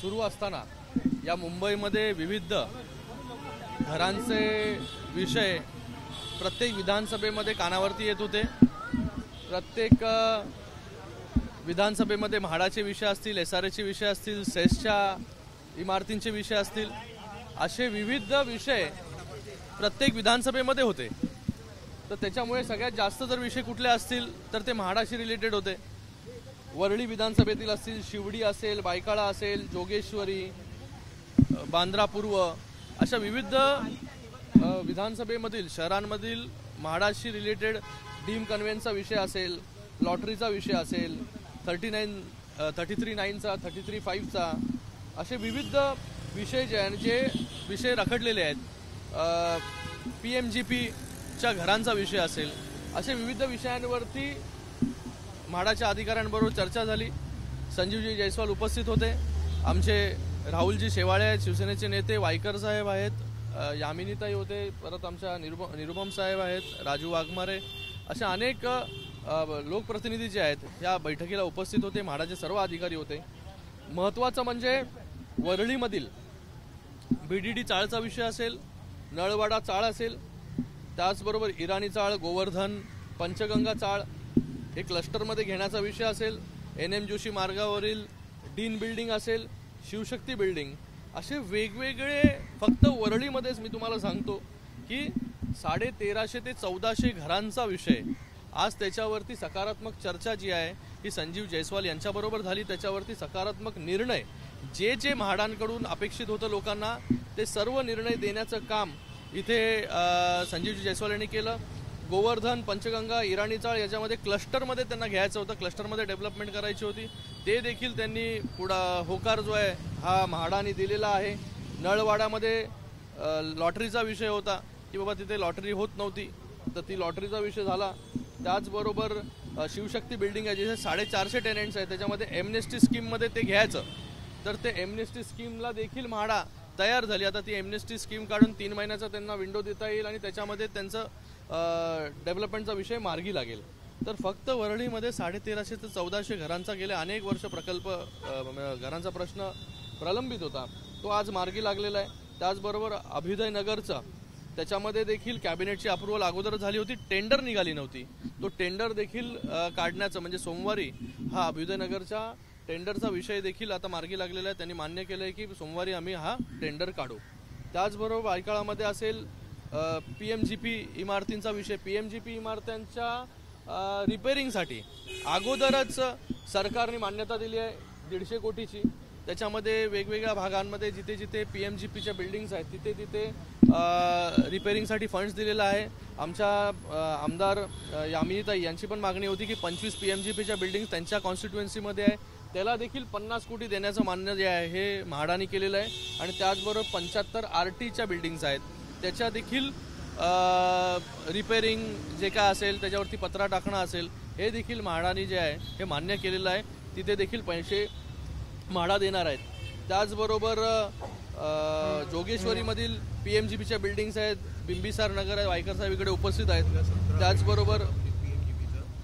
सुरू असताना या मुंबईमध्ये विविध घरांचे विषय प्रत्येक विधानसभेमध्ये कानावरती येत होते। प्रत्येक विधानसभेमध्ये म्हाडाचे विषय असतील, SRAचे विषय असतील, सेसच्या इमारतींचे विषय असतील, असे विविध विषय प्रत्येक विधानसभेमध्ये होते। तर त्याच्यामुळे सगळ्यात जास्त जर विषय कुठले असतील तर ते म्हाडाशी रिलेटेड होते। वरळी विधानसभेतील असतील, शिवडी असेल, बायकाळा असेल, जोगेश्वरी, बांद्रा पूर्व, अशा विविध विधानसभेमधील शहरांमधील म्हाडाशी रिलेटेड डीम कन्व्हेन्सचा विषय असेल, लॉटरीचा विषय असेल, 33(9)चा, 33(5)चा, असे विविध विषय जे विषय रखडलेले आहेत, PMGPच्या घरांचा विषय असेल, असे विविध विषयांवरती म्हाडाच्या अधिकाऱ्यांबरोबर चर्चा झाली। संजीवजी जयस्वाल उपस्थित होते, आमचे राहुलजी शेवाळे आहेत, शिवसेनेचे नेते, वायकर साहेब आहेत, यामिनीताई होते, परत आमच्या निरुपम साहेब आहेत, राजू वाघमारे, अशा अनेक लोकप्रतिनिधी जे आहेत या बैठकीला उपस्थित होते। म्हाडाचे सर्व अधिकारी होते। महत्त्वाचं म्हणजे वरळीमधील BDD चाळचा विषय असेल, नळवाडा चाळ असेल, त्याचबरोबर इराणी चाळ, गोवर्धन, पंचगंगा चाळ हे क्लस्टरमध्ये घेण्याचा विषय असेल, NM जोशी मार्गावरील डीन बिल्डिंग असेल, शिवशक्ती बिल्डिंग, असे वेगवेगळे फक्त वरळीमध्येच मी तुम्हाला सांगतो की 1350 ते 1400 घरांचा विषय आज त्याच्यावरती सकारात्मक चर्चा जी आहे ही संजीव जयस्वाल यांच्याबरोबर झाली। त्याच्यावरती सकारात्मक निर्णय जे म्हाडांकडून अपेक्षित होतं लोकांना ते सर्व निर्णय देण्याचं काम इथे संजीव जयस्वाल यांनी केलं। गोवर्धन, पंचगंगा, इराणी चाळ याच्यामध्ये क्लस्टरमध्ये त्यांना घ्यायचं होतं, क्लस्टरमध्ये डेव्हलपमेंट करायची होती, ते देखील त्यांनी होकार जो आहे हा म्हाडाने दिलेला आहे। नळवाड्यामध्ये लॉटरीचा विषय होता की बाबा तिथे लॉटरी होत नव्हती, तर ती लॉटरीचा विषय झाला। त्याचबरोबर शिवशक्ती बिल्डिंग आहे जिथे 450 टेनंट्स आहेत, त्याच्यामध्ये एमनेस्टी स्कीममध्ये ते घ्यायचं, तर ते एमनेस्टी स्कीमला देखील म्हाडा तयार झाली। आता ती एमनेस्टी स्कीम काढून 3 महिन्याचा त्यांना विंडो देता येईल आणि त्याच्यामध्ये त्यांचं डेव्हलपमेंटचा विषय मार्गी लागेल। तर फक्त वरळीमध्ये 1350 ते 1400 घरांचा गेले अनेक वर्ष प्रकल्प घरांचा प्रश्न प्रलंबित होता, तो आज मार्गी लागलेला आहे। त्याचबरोबर अभ्युदय नगरचा त्याच्यामध्ये देखील कॅबिनेटची अप्रुव्हल अगोदर झाली होती, टेंडर निघाली नव्हती, तो टेंडर देखील काढण्याचं म्हणजे सोमवारी हा अभ्युदय नगरच्या टेंडरचा विषय देखील आता मार्गी लागलेला आहे। त्यांनी मान्य केलं आहे की सोमवारी आम्ही हा टेंडर काढू। त्याचबरोबर बायकाळामध्ये असेल PMGP इमारतींचा विषय, PMGP इमारतींच्या रिपेअरिंगसाठी अगोदरच सरकारने मान्यता दिली आहे 150 कोटीची। त्याच्यामध्ये वेगवेगळ्या भागांमध्ये जिथे जिथे PMGPच्या बिल्डिंग्स आहेत तिथे तिथे रिपेअरिंगसाठी फंड्स दिलेला आहे। आमच्या आमदार यामिनीताई यांची पण मागणी होती की 25 PMGPच्या बिल्डिंग्स त्यांच्या कॉन्स्टिट्युएन्सीमध्ये आहे, त्याला देखील 50 कोटी देण्याचं मान्य जे आहे हे म्हाडाने केलेलं आहे। आणि त्याचबरोबर 75 RTच्या बिल्डिंग्स आहेत त्याच्या देखील रिपेअरिंग जे काय असेल त्याच्यावरती पत्रा टाकणं असेल हे देखील म्हाडाने जे आहे हे मान्य केलेलं आहे, तिथे देखील पैसे म्हाडा देणार आहेत। त्याचबरोबर जोगेश्वरीमधील PMGPच्या बिल्डिंग्स आहेत, बिंबिसार नगर आहे, वायकर साहेब इकडे उपस्थित आहेत। त्याचबरोबर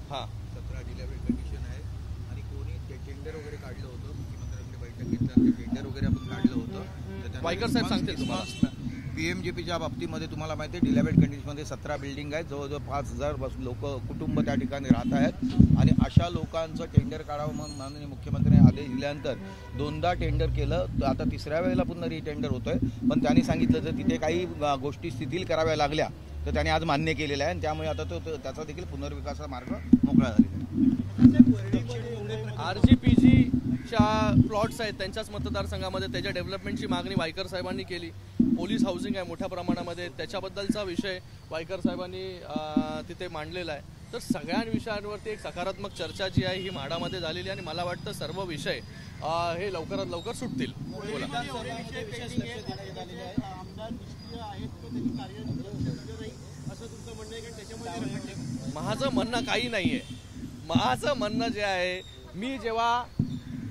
हां 17 डिलेव्हरी कंडिशन आहे आणि कोणी टेंडर वगैरे काढलं होतं, मुख्यमंत्र्यांकडे बैठक घेतल्यानंतर टेंडर वगैरे आपण काढलं होतं, वायकर साहेब सांगतील तुम्हाला। PMGPच्या बाबतीमध्ये तुम्हाला माहिती आहे डिलेव्हरी कंडिशनमध्ये 17 बिल्डिंग आहेत, जवळजवळ 5000 लोक कुटुंब त्या ठिकाणी राहत आहेत आणि अशा लोकांचं टेंडर काढावं म्हणून माननीय मुख्यमंत्र्यांनी आदेश दिल्यानंतर 2दा टेंडर केलं, आता 3ऱ्या वेळेला पुन्हा रिटेंडर होतोय। पण त्यांनी सांगितलं जर तिथे काही गोष्टी शिथिल कराव्या लागल्या तर त्यांनी आज मान्य केलेलं आहे आणि त्यामुळे आता त्याचा देखील पुनर्विकासाचा मार्ग मोकळा झालेला आहे। RGPGच्या प्लॉट्स आहेत त्यांच्याच मतदारसंघामध्ये त्याच्या डेव्हलपमेंटची मागणी वायकर साहेबांनी केली। पोलीस हाऊसिंग आहे मोठ्या प्रमाणामध्ये, त्याच्याबद्दलचा विषय वायकर साहेबांनी तिथे मांडलेला आहे। तर सगळ्या विषयांवरती एक सकारात्मक चर्चा जी आहे ही म्हाडामध्ये झालेली आणि मला वाटतं सर्व विषय हे लवकरात लवकर सुटतील। बोला। माझं म्हणणं काही नाही आहे, माझं म्हणणं जे आहे मी जेव्हा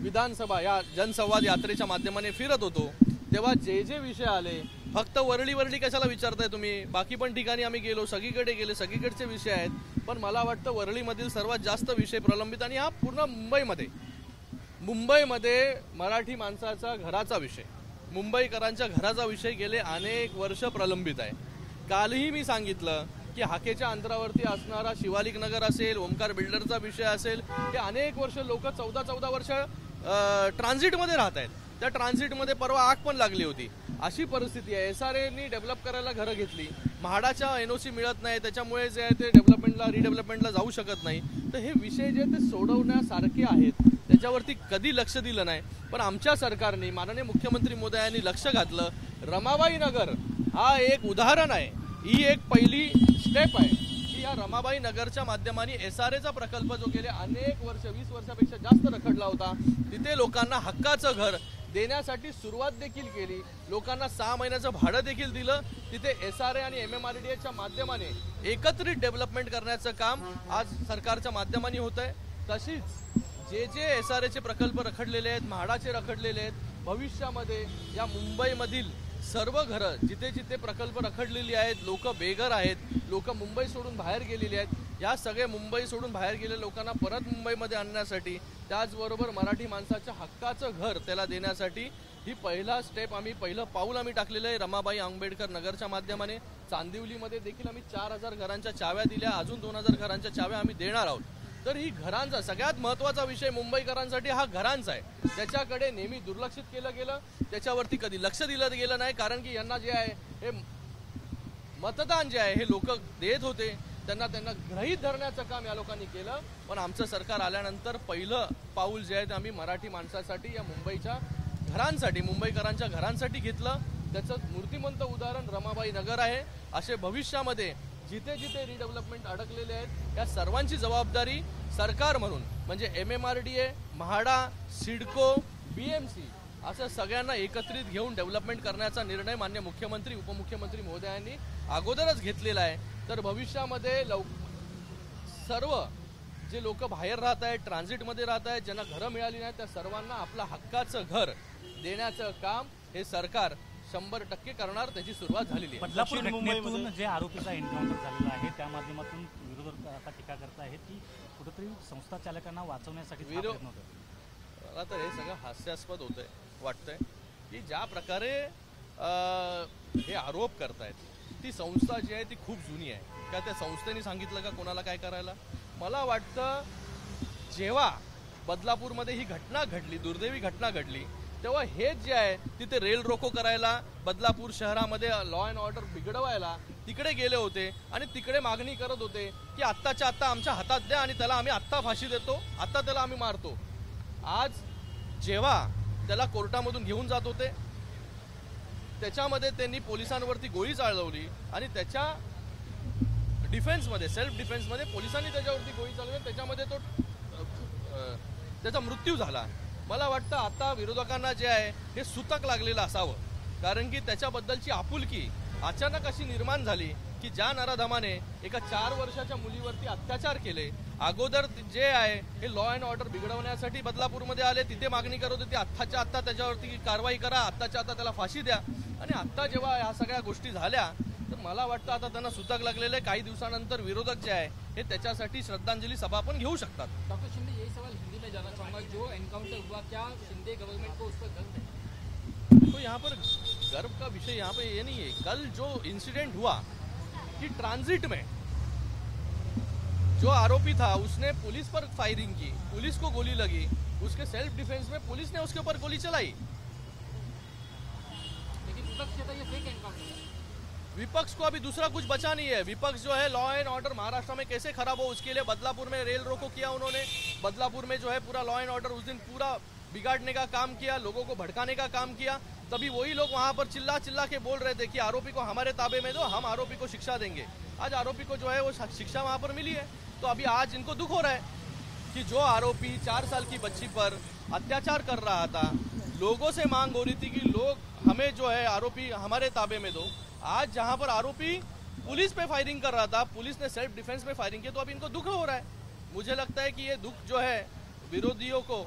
विधानसभा या जनसंवाद यात्रेच्या माध्यमाने फिरत होतो तेव्हा जे विषय आले, फक्त वरळी कशाला विचारताय तुम्ही, बाकी पण ठिकाणी आम्ही गेलो, सगळीकडे गेले, सगळीकडचे विषय आहेत, पण मला वाटतं वरळीमधील सर्वात जास्त विषय प्रलंबित आणि हा पूर्ण मुंबईमध्ये मराठी माणसाचा घराचा विषय, मुंबईकरांच्या घराचा विषय गेले अनेक वर्ष प्रलंबित आहे. कालही मी सांगितलं की हाकेच्या अंतरावरती असणारा शिवालिक नगर असेल, ओमकार बिल्डरचा विषय असेल, हे अनेक वर्ष लोक 14 वर्ष ट्रान्झिटमध्ये राहत आहेत. त्या ट्रान्झिटमध्ये परवा आग पण लागली होती. अशी परिस्थिती आहे. SRAनी डेव्हलप करायला घरं घेतली, म्हाडाच्या NOC मिळत नाही, त्याच्यामुळे जे आहे ते रिडेव्हलपमेंटला जाऊ शकत नाही. तर हे विषय जे ते सोडवण्यासारखे आहेत, त्याच्यावरती कधी लक्ष दिलं नाही. पण आमच्या सरकारने, माननीय मुख्यमंत्री महोदयांनी लक्ष घातलं. रमाबाई नगर हा एक उदाहरण आहे, ही एक पहिली स्टेप आहे की या रमाबाई नगरच्या माध्यमाने SRAचा प्रकल्प जो गेले अनेक वर्ष, 20 वर्षापेक्षा जास्त रखडला होता, तिथे लोकांना हक्काचं घर देण्यासाठी सुरुवात देखील केली. लोकांना 6 महिन्याचं भाडं देखील दिलं. तिथे SRA आणि MMRDAच्या माध्यमाने एकत्रित डेव्हलपमेंट करण्याचं काम आज सरकारच्या माध्यमाने होत आहे. तशीच जे SRAचे प्रकल्प रखडलेले आहेत, म्हाडाचे रखडलेले आहेत, भविष्यामध्ये या मुंबईमधील सर्व घरं जिथे जिथे प्रकल्प रखडलेली आहेत, लोक बेघर आहेत, लोक मुंबई सोडून बाहेर गेलेली आहेत, या सगळे मुंबई सोडून बाहेर गेलेल्या लोकांना परत मुंबईमध्ये आणण्यासाठी, त्याचबरोबर मराठी माणसाच्या हक्काचं घर त्याला देण्यासाठी ही पहिलं पाऊल आम्ही टाकलेलं आहे. रमाबाई आंबेडकर नगरच्या माध्यमाने चांदिवलीमध्ये देखील आम्ही 4000 घरांच्या चाव्या दिल्या, अजून 2000 घरांच्या चाव्या आम्ही देणार आहोत. तर ही घरांचा सगळ्यात महत्त्वाचा विषय मुंबईकरांसाठी हा घरांचा आहे. त्याच्याकडे नेहमी दुर्लक्षित केलं गेलं, त्याच्यावरती कधी लक्ष दिलं गेलं नाही. कारण की यांना जे आहे हे मतदान जे आहे हे लोक देत होते, त्यांना गृहीत धरण्याचं काम या लोकांनी केलं. पण आमचं सरकार आल्यानंतर पहिलं पाऊल जे आहे ते आम्ही मराठी माणसासाठी, या मुंबईच्या घरांसाठी, मुंबईकरांच्या घरांसाठी घेतलं. त्याचं मूर्तिमंत उदाहरण रमाबाई नगर आहे. असे भविष्यामध्ये जिथे जिथे रिडेव्हलपमेंट अडकलेले आहेत, या सर्वांची जबाबदारी सरकार म्हणून म्हणजे MMRDA, म्हाडा, सिडको, BMC असं सगळ्यांना एकत्रित घेऊन डेव्हलपमेंट करण्याचा निर्णय माननीय मुख्यमंत्री, उपमुख्यमंत्री महोदयांनी अगोदरच घेतलेला आहे. तर भविष्यामध्ये सर्व जे लोक बाहेर राहत आहेत, ट्रान्झिटमध्ये राहत आहेत, ज्यांना घरं मिळाली नाहीत, त्या सर्वांना आपलं हक्काचं घर देण्याचं काम हे सरकार 100% करणार. त्याची सुरुवात झालेली आहे. बदलापूर घटनेतून जे आरोपीचा एन्काउंटर झालेला आहे त्या माध्यमातून विरोधक आता टीका करत आहेत की कुठेतरी संस्था चालकांना वाचवण्यासाठी मला तर हे सगळं हास्यास्पद होतंय, वाटतंय की ज्या प्रकारे हे आरोप करतायत, ती संस्था जी आहे ती खूप जुनी आहे का? त्या संस्थेने सांगितलं का कोणाला काय करायला? मला वाटतं जेव्हा बदलापूरमध्ये ही घटना घडली, दुर्दैवी घटना घडली, तेव्हा हेच जे आहे तिथे रेल रोको करायला, बदलापूर शहरामध्ये लॉ अँड ऑर्डर बिघडवायला तिकडे गेले होते आणि तिकडे मागणी करत होते की आत्ताच्या आत्ता आमच्या हातात द्या आणि त्याला आम्ही आत्ता फाशी देतो, आत्ता त्याला आम्ही मारतो. आज जेव्हा त्याला कोर्टामधून घेऊन जात होते, त्याच्यामध्ये त्यांनी पोलिसांवरती गोळी चालवली आणि त्याच्या डिफेन्समध्ये, सेल्फ डिफेन्समध्ये पोलिसांनी त्याच्यावरती गोळी चालवली, त्याच्यामध्ये त्याचा मृत्यू झाला. मला वाटतं आता विरोधकांना जे आहे हे सुतक लागलेलं असावं, कारण की त्याच्याबद्दलची आपुलकी अचानक अशी निर्माण झाली की ज्या नराधमाने एका 4 वर्षाच्या मुलीवरती अत्याचार केले, अगोदर जे आहे हे लॉ अँड ऑर्डर बिघडवण्यासाठी बदलापूरमध्ये आले, तिथे मागणी करत होती आत्ताच्या आत्ता त्याच्यावरती कारवाई करा, आत्ताच्या आत्ता त्याला फाशी द्या. आणि आत्ता जेव्हा ह्या सगळ्या गोष्टी झाल्या तर मला वाटतं आता त्यांना सुतक लागलेलं. काही दिवसानंतर विरोधक जे आहे हे त्याच्यासाठी श्रद्धांजली सभा पण घेऊ शकतात. डॉक्टर शिंदे, यही सवाल हिंदी में जाना चाहूँगा, जो एनकाउंटर हुआ क्या शिंदे गवर्नमेंट को उस पर गर्व है? तो यहाँ पर गर्व का विषय यहाँ पे ये नहीं है. कल जो इंसिडेंट हुआ कि ट्रांजिट में जो आरोपी था उसने पुलिस पर फायरिंग की, पुलिस को गोली लगी, उसके सेल्फ डिफेंस में पुलिस ने उसके ऊपर गोली चलाई. लेकिन विपक्ष कहता है ये फेक एनकाउंटर है. विपक्ष को अभी दूसरा कुछ बचा नहीं है. विपक्ष जो है लॉ एंड ऑर्डर महाराष्ट्र में कैसे खराब हो उसके लिए बदलापुर में रेल रोको किया उन्होंने. बदलापुर में जो है पूरा लॉ एंड ऑर्डर उस दिन पूरा बिगाड़ने का काम किया, लोगों को भड़काने का काम किया. तभी वही लोग वहां पर चिल्ला चिल्ला के बोल रहे थे कि आरोपी को हमारे ताबे में दो, हम आरोपी को शिक्षा देंगे. आज आरोपी को जो है वो शिक्षा वहां पर मिली है. तो अभी आज इनको दुख हो रहा है कि जो आरोपी 4 साल की बच्ची पर अत्याचार कर रहा था, लोगों से मांग हो रही थी कि लोग हमें जो है आरोपी हमारे ताबे में दो. आज जहां पर आरोपी पुलिस पे फायरिंग कर रहा था, पुलिस ने सेल्फ डिफेंस में फायरिंग की, तो अब इनको दुख हो रहा है. मुझे लगता है कि ये दुख जो है विरोधियों को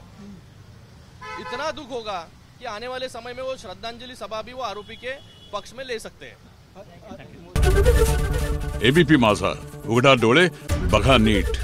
इतना दुख होगा कि आने वाले समय में वो श्रद्धांजलि सभा भी वो आरोपी के पक्ष में ले सकते हैं. एबीपी माझा, उघडा डोळे बघा नीट.